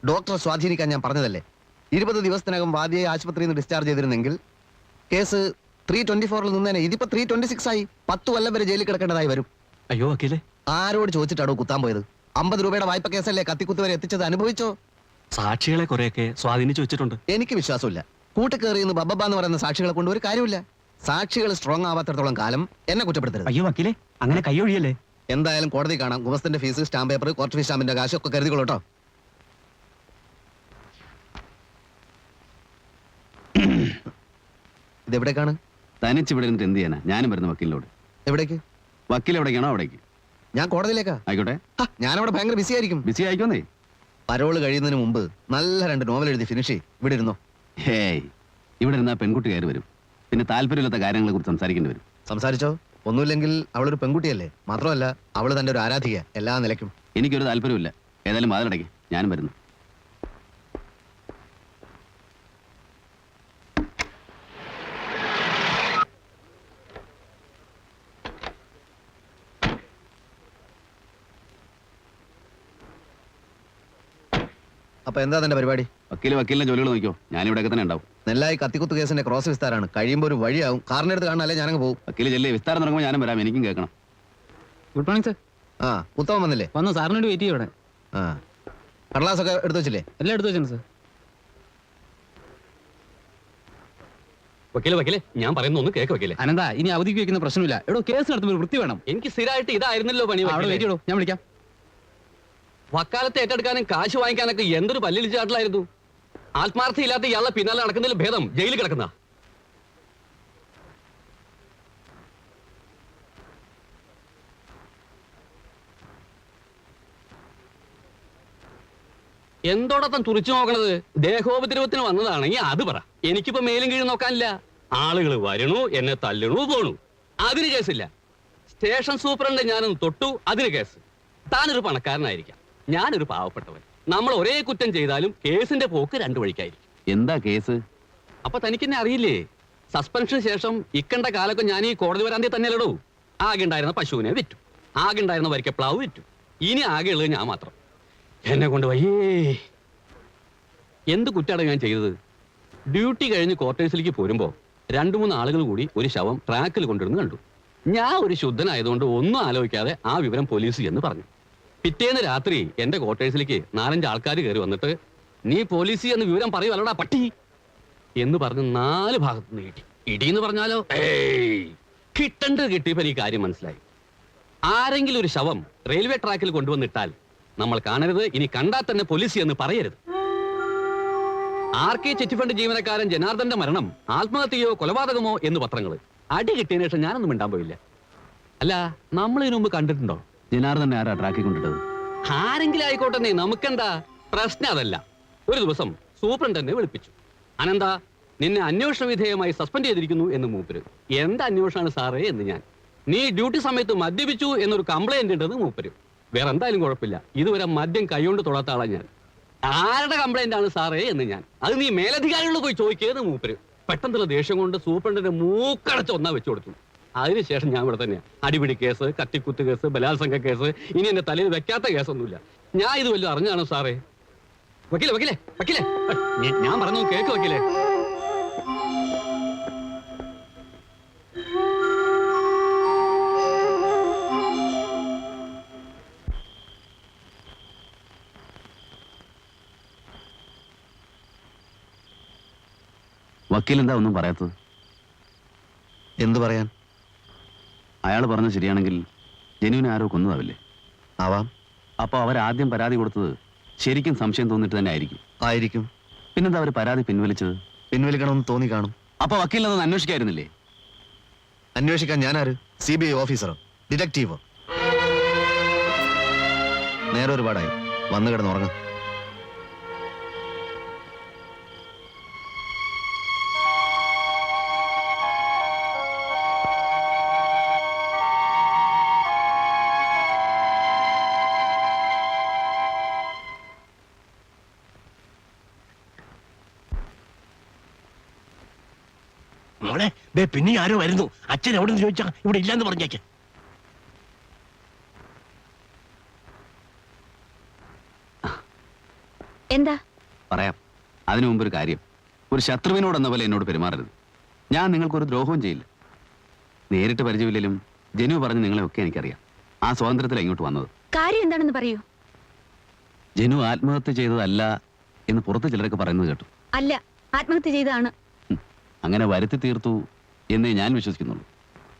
ഡോക്ടറെ സ്വാധീനിക്കാൻ ഞാൻ പറഞ്ഞതല്ലേ. 20 ദിവസത്തിനകം വാദിയെ ആശുപത്രിയിൽ നിന്ന് ഡിസ്ചാർജ് ചെയ്തിരുന്നെങ്കിൽ കേസ് 324 നിന്നേനെ. ഇതിപ്പോ 326 ആയി. 10 കൊല്ലം വരെ ജയിലിൽ കിടക്കേണ്ടതായി വരും. അയ്യോ വക്കീലെ, ആരോട് ചോദിച്ചിട്ടാണോ കുത്താൻ പോയത്? 50 രൂപയുടെ വായ്പ കേസല്ലേ കത്തിക്കുത്ത് വരെ എത്തിച്ചത്? അനുഭവിച്ചോ? സാക്ഷികളെ കുറെയൊക്കെ സ്വാധീനിച്ചു വെച്ചിട്ടുണ്ട്. എനിക്ക് വിശ്വാസമില്ല. കൂട്ടിക്കേറിയെന്ന് ബബ്ബ എന്ന് പറയുന്ന സാക്ഷികളെ കൊണ്ട് ഒരു കാര്യമില്ല. സാക്ഷികൾ സ്ട്രോങ് ആവാത്തടത്തോളം കാലം എന്നെ കുറ്റപ്പെടുത്തരുത്. അയ്യോ വക്കീലെ, അങ്ങനെ കൈയൊഴിയല്ലേ. എന്തായാലും കോടതി കാണാം. ഗുമസ്തന്റെ fees, stamp paper, court fees സ്റ്റാമ്പിന്റെ കാശ് ഒക്കെ കരുതിക്കൊള്ളൂട്ടോ. ഇതെവിടേക്കാണ്? തനിച്ച് ഇവിടെ എന്ത് ചെയ്യാനാ? ഞാനും വരുന്ന വക്കീലിനോട്. എവിടേക്ക്? വക്കീൽ എവിടേക്കാണോ അവിടേക്ക്. ഞാൻ കോടതിയിലേക്കാ. ആയിക്കോട്ടെ. ഞാനവിടെ ഭയങ്കര ബിസി ആയിരിക്കും. ബിസി ആയിക്കോന്നേ. പരോള് കഴിയുന്നതിന് മുമ്പ് നല്ല 2 നോവൽ എഴുതി ഫിനിഷ് ചെയ്യും. ഇവിടെ ഇരുന്നോ. ഹേയ്, ഇവിടെ ഇരുന്നാ പെൺകുട്ടി കയറി വരും. പിന്നെ താല്പര്യമില്ലാത്ത കാര്യങ്ങളെ കുറിച്ച് സംസാരിക്കേണ്ടി വരും. സംസാരിച്ചോ. ഒന്നുമില്ലെങ്കിൽ അവളൊരു പെൺകുട്ടിയല്ലേ. മാത്രമല്ല അവള് തന്റെ ഒരു ആരാധിക എല്ലാ നിലയ്ക്കും. എനിക്കൊരു താല്പര്യമില്ല. ഏതായാലും വാതിലടയ്ക്ക്, ഞാനും വരുന്നു. അപ്പൊ എന്താ തന്റെ പരിപാടി? വക്കീലിന്റെ ജോലികൾ നോക്കിയോ, ഞാനിവിടെയൊക്കെ തന്നെ ഉണ്ടാവും. നെല്ലായി കത്തിക്കുത്ത് കേസിന്റെ ക്രോസ് വിസ്താരാണ്. കഴിയുമ്പോൾ ഒരു വഴിയാവും. കാറിനെടുത്ത് കാണാനല്ലേ ഞാനങ്ങ് പോകും. വക്കീല് ചെല്ലേ, വിസ്താരം തുടങ്ങുമ്പോൾ ഞാനും വരാം. എനിക്കും കേൾക്കണം. Good morning sir. ആ, ഉത്തമം വന്നില്ലേ? വന്നു, സാറിന് വേണ്ടി വെയിറ്റ് ചെയ്യവിടെ. ആ, കടലാസൊക്കെ എടുത്തു വെച്ചില്ലേ? എല്ലാം എടുത്തു വെച്ചാണ് സർ. വക്കീലെ, ഞാൻ പറയുന്ന ഒന്ന് കേക്ക് വക്കീലെ. അനന്ത, ഇനി അവധിക്ക് വെക്കുന്ന പ്രശ്നമില്ല. എടോ, കേസ് നടത്തുമ്പോൾ വൃത്തി വേണം. എനിക്ക് സ്ഥിരമായിട്ട് ഇതായിരുന്നല്ലോ പണി. അവിടെ വെയിറ്റ് ചെയ്യടോ, ഞാൻ വിളിക്കാം. വക്കാലത്ത് ഏറ്റെടുക്കാനും കാശ് വാങ്ങിക്കാനൊക്കെ എന്തൊരു പല്ലിളിച്ചാട്ടിലായിരുന്നു. ആത്മാർത്ഥയില്ലാത്ത ഇയാളെ പിന്നാലെ നടക്കുന്നതിൽ ഭേദം ജയിലിൽ കിടക്കുന്ന. എന്തോടൊപ്പം തുറിച്ചു നോക്കണത്? ദേഹോപദ്രവത്തിന് വന്നതാണെങ്കിൽ അത് പറ. എനിക്കിപ്പോ മേലും കീഴും നോക്കാനില്ല. ആളുകൾ വരണു, എന്നെ തല്ലണു, പോണു. അതിന് കേസില്ല. സ്റ്റേഷൻ സൂപ്രണ്ട് ഞാനൊന്ന് തൊട്ടു, അതിന് കേസ്. താനൊരു പണക്കാരനായിരിക്കാം, ഞാനൊരു പാവപ്പെട്ടവൻ. നമ്മൾ ഒരേ കുറ്റം ചെയ്താലും കേസിന്റെ പോക്ക് 2 വഴിക്കായിരിക്കും. എന്താ കേസ്? അപ്പൊ തനിക്കെന്നെ അറിയില്ലേ? സസ്പെൻഷന് ശേഷം ഇക്കണ്ട കാലൊക്കെ ഞാൻ ഈ കോടതി വരാന്തേ തന്നെയല്ലടൂ. ആകെ ഉണ്ടായിരുന്ന പശുവിനെ വിറ്റു, ആകെ ഉണ്ടായിരുന്ന വരിക്കപ്ലാവ് വിറ്റു. ഇനി ആകെ ഉള്ളത് ഞാൻ മാത്രം. എന്നെ കൊണ്ട് വയ്യേ. എന്ത് കുറ്റാണ് ഞാൻ ചെയ്തത്? ഡ്യൂട്ടി കഴിഞ്ഞ് ക്വാർട്ടേഴ്സിലേക്ക് പോരുമ്പോ 2-3 ആളുകൾ കൂടി ഒരു ശവം ട്രാക്കിൽ കൊണ്ടിരുന്ന് കണ്ടു. ഞാൻ ഒരു ശുദ്ധനായതുകൊണ്ട് ഒന്നും ആലോചിക്കാതെ ആ വിവരം പോലീസ് എന്ന് പറഞ്ഞു. പിറ്റേന്ന് രാത്രി എന്റെ ക്വാർട്ടേഴ്സിലേക്ക് 4-5 ആൾക്കാർ കയറി വന്നിട്ട്, നീ പോലീസ് എന്ന് വിവരം പറയുവല്ലടാ പട്ടി എന്ന് പറഞ്ഞ് 4 ഭാഗത്ത് നിന്ന് കിട്ടി. ഇടിയെന്ന് പറഞ്ഞാലോ, കിട്ടേണ്ടത് കിട്ടിയപ്പോ ഈ കാര്യം മനസ്സിലായി. ആരെങ്കിലും ഒരു ശവം റെയിൽവേ ട്രാക്കിൽ കൊണ്ടുവന്നിട്ടാൽ നമ്മൾ കാണരുത്, ഇനി കണ്ടാൽ തന്നെ പോലീസ് എന്ന് പറയരുത്. RK ചിറ്റ് ഫണ്ട് ജീവനക്കാരൻ ജനാർദ്ദന്റെ മരണം ആത്മഹത്യയോ കൊലപാതകമോ എന്ന് പത്രങ്ങൾ. അടി കിട്ടിയതിനു ശേഷം ഞാനൊന്നും മിണ്ടാൻ പോയില്ല. അല്ല, നമ്മൾ ഇതിനു മുമ്പ് കണ്ടിട്ടുണ്ടോ? ജനാർദ്ദനെ ആരാ ട്രാക്കിൽ കൊണ്ടിട്ടത്? ആരെങ്കിലും ആയിക്കോട്ടെ, നമുക്കെന്താ പ്രശ്നം? അതല്ല. ഒരു ദിവസം സൂപ്രണ്ട് എന്നെ വിളിപ്പിച്ചു. അനന്ത, നിന്നെ അന്വേഷണ വിധേയമായി സസ്പെൻഡ് ചെയ്തിരിക്കുന്നു എന്ന് മൂപ്പര്. എന്ത് അന്വേഷണമാണ് സാറേ എന്ന് ഞാൻ. നീ ഡ്യൂട്ടി സമയത്ത് മദ്യപിച്ചു എന്നൊരു കംപ്ലൈന്റ് ഉണ്ടെന്ന് മൂപ്പര്. വേറെ എന്തായാലും കുഴപ്പമില്ല, ഇതുവരെ മദ്യം കൈകൊണ്ട് തൊടാത്ത ആളാ ഞാൻ. ആരുടെ കംപ്ലൈന്റ് ആണ് സാറേ എന്ന് ഞാൻ. അത് നീ മേലധികാരികളോട് പോയി ചോദിക്കുന്നത് മൂപ്പര്. പെട്ടെന്നുള്ള ദേഷ്യം കൊണ്ട് സൂപ്രണ്ടിന്റെ മൂക്കടച്ച് ഒന്നാ വെച്ചു കൊടുത്തു. അതിനുശേഷം ഞാൻ ഇവിടെ തന്നെയാ. അടിപിടി കേസ്, കത്തിക്കുത്ത് കേസ്, ബലാത്സംഗ കേസ്, ഇനി എന്റെ തലയിൽ വെക്കാത്ത കേസൊന്നുമില്ല. ഞാൻ ഇത് വല്ലതും അറിഞ്ഞാണോ സാറേ? വക്കീലെ, ഞാൻ പറഞ്ഞു കേക്ക് വക്കീലെ. വക്കീൽ എന്താ ഒന്നും പറയാത്തത്? എന്തു പറയാൻ? അയാൾ പറഞ്ഞത് ശരിയാണെങ്കിൽ ജനുവിനെ ആരോ കൊന്നതാവില്ലേ? ആവാം. അപ്പൊ അവരാദ്യം പരാതി കൊടുത്തത് ശരിക്കും സംശയം തോന്നിട്ട് തന്നെ ആയിരിക്കും. പിന്നെന്താ അവർ പരാതി പിൻവലിച്ചത്? പിൻവലിക്കണമെന്ന് തോന്നി കാണും. അപ്പൊ വക്കീലിനതൊന്ന് അന്വേഷിക്കായിരുന്നില്ലേ? അന്വേഷിക്കാൻ ഞാനാര്? CBI ഓഫീസറോ, ഡിറ്റക്റ്റീവോ? നേരെ ഒരുപാടായി. വന്നു കിടന്നുറങ്ങും. മോളെ, പിന്നെ ആരോ വരുന്നു. അച്ഛൻ എവിടെ നിന്ന് ചോദിച്ചാ ഇവിടെ ഇല്ലാന്ന് പറഞ്ഞേക്ക്. എന്താ? പറയാം. അതിനു മുമ്പ് ഒരു കാര്യം. ഒരു ശത്രുവിനോടെന്ന പോലെ എന്നോട് പെരുമാറരുത്. ഞാൻ നിങ്ങൾക്കൊരു ദ്രോഹവും ചെയ്യില്ല. നേരിട്ട് പരിചയമില്ലെങ്കിലും ജനു പറഞ്ഞ് നിങ്ങളെയൊക്കെ എനിക്കറിയാം. ആ സ്വാതന്ത്ര്യത്തിലാണ് ഇങ്ങോട്ട് വന്നത്. കാര്യം എന്താണെന്ന് പറയൂ. ജനു ആത്മഹത്യ ചെയ്തതല്ല എന്ന് പുറത്ത് ചിലരൊക്കെ പറയുന്നത് കേട്ടു. അല്ല, ആത്മഹത്യ ചെയ്തതാണ്. അങ്ങനെ വരുത്തി തീർത്തു എന്നേ ഞാൻ വിശ്വസിക്കുന്നുള്ളൂ.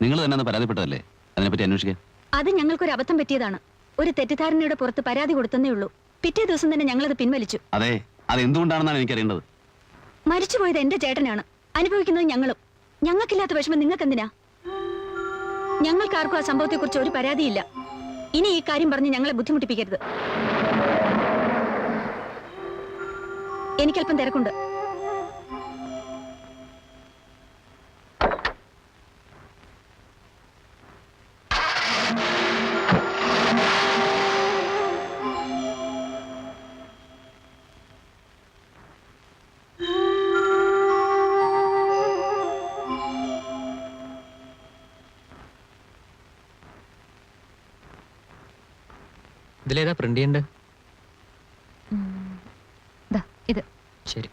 നിങ്ങൾ തന്നെ അന്ന് പരാതിപ്പെട്ടതല്ലേ? അതിനെപ്പറ്റി അന്വേഷിക്കാൻ. അത് ഞങ്ങൾക്കൊരു അബദ്ധം പറ്റിയതാണ്. ഒരു തെറ്റിദ്ധാരണയുടെ പുറത്ത് പരാതി കൊടുത്തന്നേ ഉള്ളൂ. പിറ്റേ ദിവസം തന്നെ ഞങ്ങളത് പിൻവലിച്ചു. അതെ, അത് എന്തുകൊണ്ടാണെന്നാണ് എനിക്കറിയേണ്ടത്. മരിച്ചുപോയത് എന്റെ ചേട്ടനാണ്. അനുഭവിക്കുന്നത് ഞങ്ങളും. ഞങ്ങൾക്കില്ലാത്ത വിഷമം നിങ്ങൾക്കെന്തിനാ? ഞങ്ങൾക്കാർക്കും ആ സംഭവത്തെക്കുറിച്ച് ഒരു പരാതിയില്ല. ഇനി ഈ കാര്യം പറഞ്ഞ് ഞങ്ങളെ ബുദ്ധിമുട്ടിപ്പിക്കരുത്. എനിക്കല്പം തിരക്കുണ്ട്. ഇതിലേതാ പ്രിന്റ് ചെയ്യണ്ടേ? ഇത് ശരി.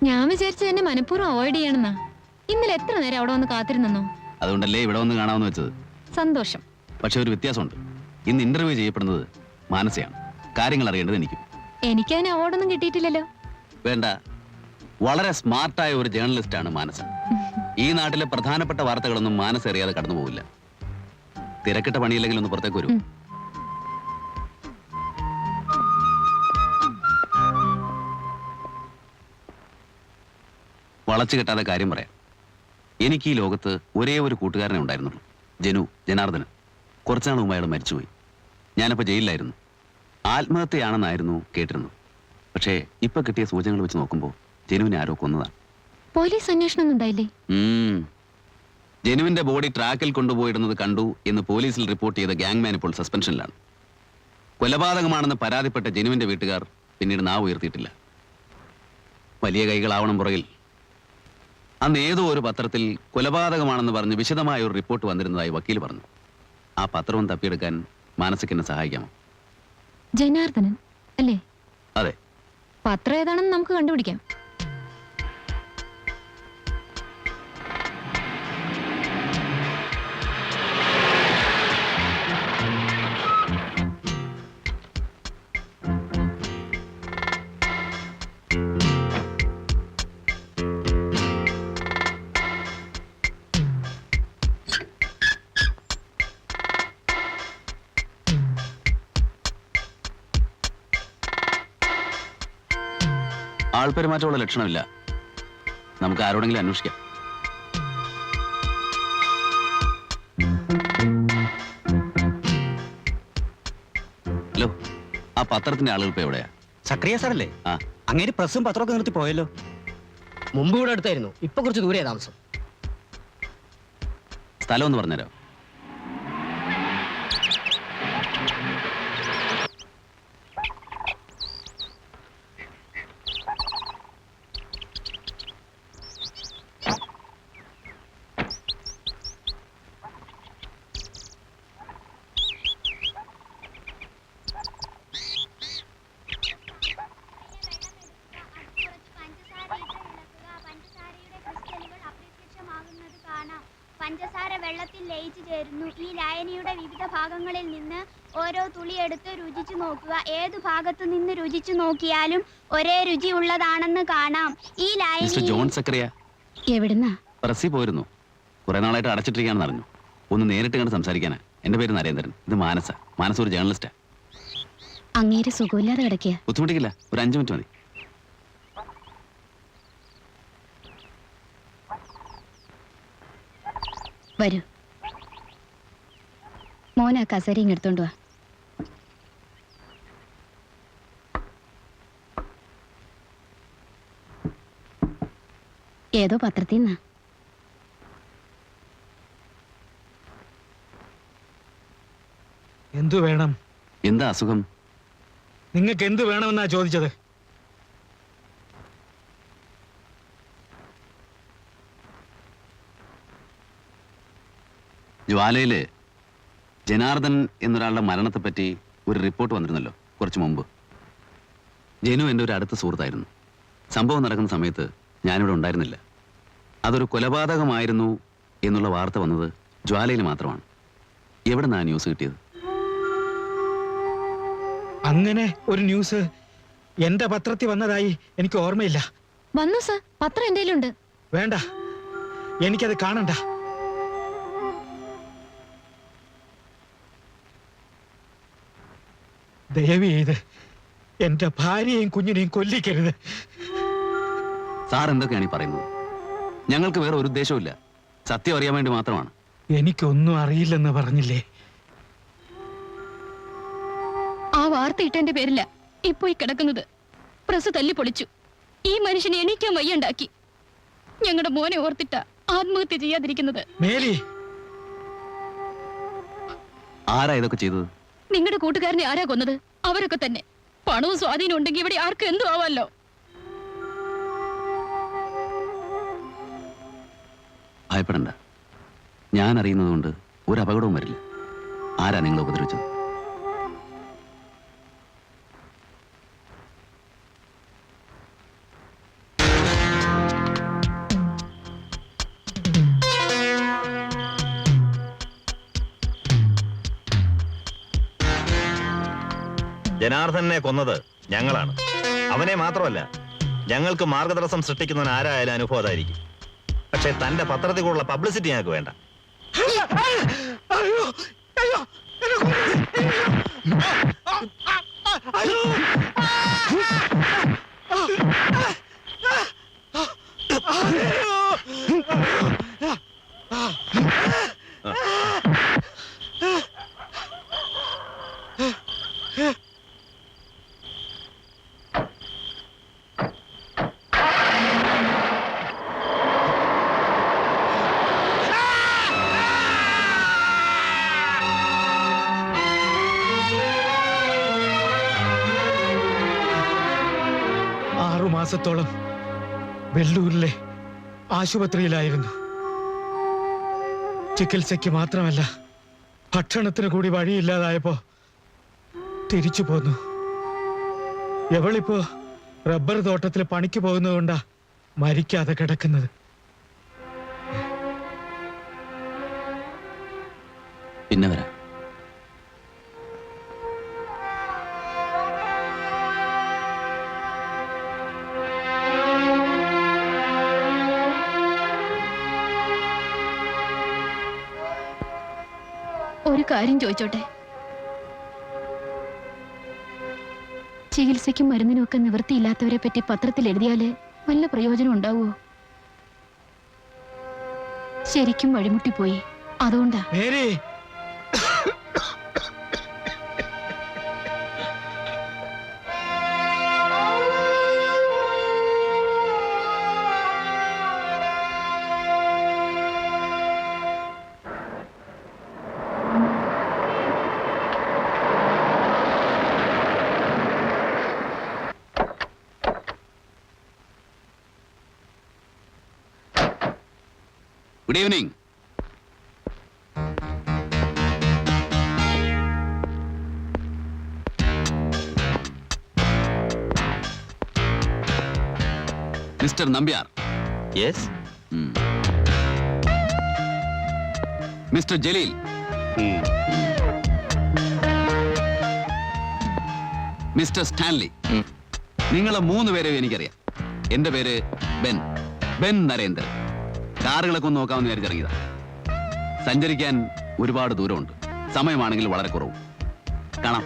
ഞാൻ വിചാരിച്ചു എന്നെ മനഃപൂർവ്വം അവോയ്ഡ് ചെയ്യണമെന്നാ. ഇന്നലെ എത്ര നേരം അവിടെ വന്ന് കാത്തിരുന്നോ? അതുകൊണ്ടല്ലേ ഇവിടെ വന്ന് കാണാമെന്ന് വെച്ചത്. സന്തോഷം. പക്ഷെ ഒരു വ്യത്യാസമുണ്ട്. ഇന്ന് ഇന്റർവ്യൂ ചെയ്യപ്പെടുന്നത് മാനസയാണ്. കാര്യങ്ങൾ അറിയേണ്ടത് എനിക്കും. എനിക്കതിന് അവാർഡൊന്നും കിട്ടിയിട്ടില്ലല്ലോ. വേണ്ട, വളരെ സ്മാർട്ടായ ഒരു ജേർണലിസ്റ്റാണ് മാനസ. ഈ നാട്ടിലെ പ്രധാനപ്പെട്ട വാർത്തകളൊന്നും മാനസ അറിയാതെ കടന്നു പോവില്ല. തിരക്കിട്ട പണിയില്ലെങ്കിൽ ഒന്ന് പുറത്തേക്ക് വരൂ. വളച്ചു കെട്ടാതെ കാര്യം പറയാം. എനിക്ക് ഈ ലോകത്ത് ഒരേ ഒരു കൂട്ടുകാരനെ ഉണ്ടായിരുന്നുള്ളൂ. ജനാർദ്ദനൻ. കുറച്ചുനാൾ മുമ്പ് അയാൾ മരിച്ചുപോയി. ഞാനപ്പോൾ ജയിലിലായിരുന്നു. ആത്മഹത്യയാണെന്നായിരുന്നു കേട്ടിരുന്നത്. പക്ഷേ ഇപ്പൊ കിട്ടിയ സൂചനകൾ വെച്ച് നോക്കുമ്പോൾ ജനുവിനെ ആരോ കൊന്നതാണ്. പോലീസ് അന്വേഷണം ഉണ്ടായില്ലേ? ജനുവിന്റെ ബോഡി ട്രാക്കിൽ കൊണ്ടുപോയിടുന്നത് കണ്ടു എന്ന് പോലീസിൽ റിപ്പോർട്ട് ചെയ്ത ഗാങ്മാൻ ഇപ്പോൾ സസ്പെൻഷനിലാണ്. കൊലപാതകമാണെന്ന് പരാതിപ്പെട്ട ജനുവിന്റെ വീട്ടുകാർ പിന്നീട് നാവ് ഉയർത്തിയിട്ടില്ല. വലിയ കൈകളാവണം പുറകിൽ. അന്ന് ഏതോ ഒരു പത്രത്തിൽ കൊലപാതകമാണെന്ന് പറഞ്ഞ് വിശദമായ ഒരു റിപ്പോർട്ട് വന്നിരുന്നതായി വക്കീൽ പറഞ്ഞു. ആ പത്രവും തപ്പിയെടുക്കാൻ മാനസിക് എന്നെ സഹായിക്കാമോ? ജനാർദ്ദനൻ അല്ലേ? അതെ. പത്രം ഏതാണെന്ന് നമുക്ക് കണ്ടുപിടിക്കാം. ആൾപെരുമാറ്റമുള്ള ലക്ഷണമില്ല. നമുക്ക് ആരോടെങ്കിലും അന്വേഷിക്കാം. ഹലോ, ആ പത്രത്തിന്റെ ആളുകൾ ഇപ്പൊ എവിടെയാ? സക്രിയ സാറല്ലേ? ആ, അങ്ങേര് പ്രസ്സും പത്രമൊക്കെ നിർത്തി പോയല്ലോ. മുമ്പ് ഇവിടെ അടുത്തായിരുന്നു, ഇപ്പൊ കുറച്ച് ദൂരെയാ താമസം. സ്ഥലം ഒന്ന് പറഞ്ഞുതരാം. പഞ്ചസാര വെള്ളത്തിൽ ലയിച്ചു ചേരുന്നു. ഈ ലായനിയുടെ വിവിധ ഭാഗങ്ങളിൽ നിന്ന് ഓരോ തുള്ളിയെടുത്ത് രുചിച്ചു നോക്കുക. ഏതു ഭാഗത്തു നിന്ന് രുചിച്ചു നോക്കിയാലും ഒരേ രുചി ഉള്ളതാണെന്ന് കാണാം. ഈ മിസ്റ്റർ ജോൺ സക്രിയ എവിടുന്നാ? പ്രസ്സിൽ പോയിരുന്നു. കുറെ നാളായിട്ട് അടച്ചിട്ടിരിക്കാണെന്ന് അറിഞ്ഞു. ഒന്ന് നേരിട്ട് കണ്ട് സംസാരിക്കാനാ. എന്റെ പേര് നരേന്ദ്രൻ. ഇത് മാനസ ഒരു ജേർണലിസ്റ്റാ. അങ്ങേര് സുഖമില്ലാതെ കിടക്കുക. ബുദ്ധിമുട്ടിക്കില്ല, ഒരു 5 മിനിറ്റ് മതി. വരൂ. മോനാ കസേരയും എടുത്തോണ്ട് വാ. ഏതോ പത്രത്തിൽ നിന്നാ. എന്തു വേണം? എന്താ അസുഖം? നിങ്ങൾക്ക് എന്ത് വേണമെന്നാ ചോദിച്ചത്? ജ്വാലയില് ജനാർദ്ദൻ എന്നൊരാളുടെ മരണത്തെപ്പറ്റി ഒരു റിപ്പോർട്ട് വന്നിരുന്നല്ലോ കുറച്ച് മുമ്പ്. ജനു എൻ്റെ ഒരു അടുത്ത സുഹൃത്തായിരുന്നു. സംഭവം നടക്കുന്ന സമയത്ത് ഞാനിവിടെ ഉണ്ടായിരുന്നില്ല. അതൊരു കൊലപാതകമായിരുന്നു എന്നുള്ള വാർത്ത വന്നത് ജ്വാലയിൽ മാത്രമാണ്. എവിടെ നിന്നാണ് ന്യൂസ് കിട്ടിയത്? അങ്ങനെ ഒരു ന്യൂസ് എന്റെ പത്രത്തിൽ വന്നതായി എനിക്ക് ഓർമ്മയില്ല. വന്നു സർ, പത്രം എന്തേലുണ്ട്. വേണ്ട, എനിക്കത് കാണണ്ട. ദയവ് ചെയ്ത് എന്റെ ഭാര്യയെയും കുഞ്ഞിനെയും കൊല്ലിക്കരുത്. സാർ എന്തൊക്കെയാണ് ഈ പറയുന്നത്? ഞങ്ങൾക്ക് വേറെ ഒരു ഉദ്ദേശവുമില്ല, സത്യം അറിയാൻ വേണ്ടി മാത്രമാണ്. എനിക്കൊന്നും അറിയില്ലെന്ന് പറഞ്ഞില്ലേ? ആ വാർത്ത ഇട്ടതിന്റെ പേരില്ല ഇപ്പൊ ഈ കിടക്കുന്നത്. പ്രസ് തല്ലി പൊളിച്ചു. ഈ മനുഷ്യനെ എണീക്കാൻ വയ്യണ്ടാക്കി. ഞങ്ങളുടെ മോനെ ഓർത്തിട്ട ആത്മഹത്യ ചെയ്യാതിരിക്കുന്നത്. മേലി, ആരാ ഇതൊക്കെ ചെയ്തത്? നിങ്ങളുടെ കൂട്ടുകാരനെ ആരാ കൊന്നത്? അവരൊക്കെ തന്നെ. പണവും സ്വാധീനം ഉണ്ടെങ്കിൽ ഇവിടെ ആർക്കും എന്തു ആവാലോ. ഭയപ്പെടണ്ട, ഞാൻ അറിയുന്നതുകൊണ്ട് ഒരു അപകടവും വരില്ല. ആരാ നിങ്ങൾ ഉപദ്രവിച്ചത്? ജനാർദ്ദനെ കൊന്നത് ഞങ്ങളാണ്. അവനെ മാത്രമല്ല, ഞങ്ങൾക്ക് മാർഗതടസ്സം സൃഷ്ടിക്കുന്നവൻ ആരായാലും അനുഭവം അതായിരിക്കും. പക്ഷെ തന്റെ പത്രത്തിൽ കൂടുള്ള പബ്ലിസിറ്റി ഞങ്ങൾക്ക് വേണ്ട. മാസത്തോളം വെല്ലൂരിലെ ആശുപത്രിയിലായിരുന്നു. ചികിത്സയ്ക്ക് മാത്രമല്ല, ഭക്ഷണത്തിന് കൂടി വഴിയില്ലാതായപ്പോ തിരിച്ചു പോന്നു. എവളിപ്പോ റബ്ബർ തോട്ടത്തിൽ പണിക്ക് പോകുന്നതുകൊണ്ടാ മരിക്കാതെ കിടക്കുന്നത്. പിന്നെ വരാം. ഒരു കാര്യം ചോദിച്ചോട്ടെ? ചികിത്സയ്ക്കും മരുന്നിനും ഒക്കെ നിവൃത്തിയില്ലാത്തവരെ പറ്റി പത്രത്തിൽ എഴുതിയാല് വല്ല പ്രയോജനം ഉണ്ടാവുമോ? ശരിക്കും വഴിമുട്ടിപ്പോയി. അതുകൊണ്ടാ. Good evening. Mr. Nambiar. Yes? Mr. Jalil. Mr. Stanley. നിങ്ങളെ 3 പേരെയും എനിക്കറിയാം. എന്റെ പേര് ബെൻ നരേന്ദ്രൻ. കാറുകളൊക്കെ ഒന്ന് നോക്കാമെന്ന് വിചാരിച്ചിറങ്ങിയതാ. സഞ്ചരിക്കാൻ ഒരുപാട് ദൂരമുണ്ട്, സമയമാണെങ്കിൽ വളരെ കുറവും. കാണാം.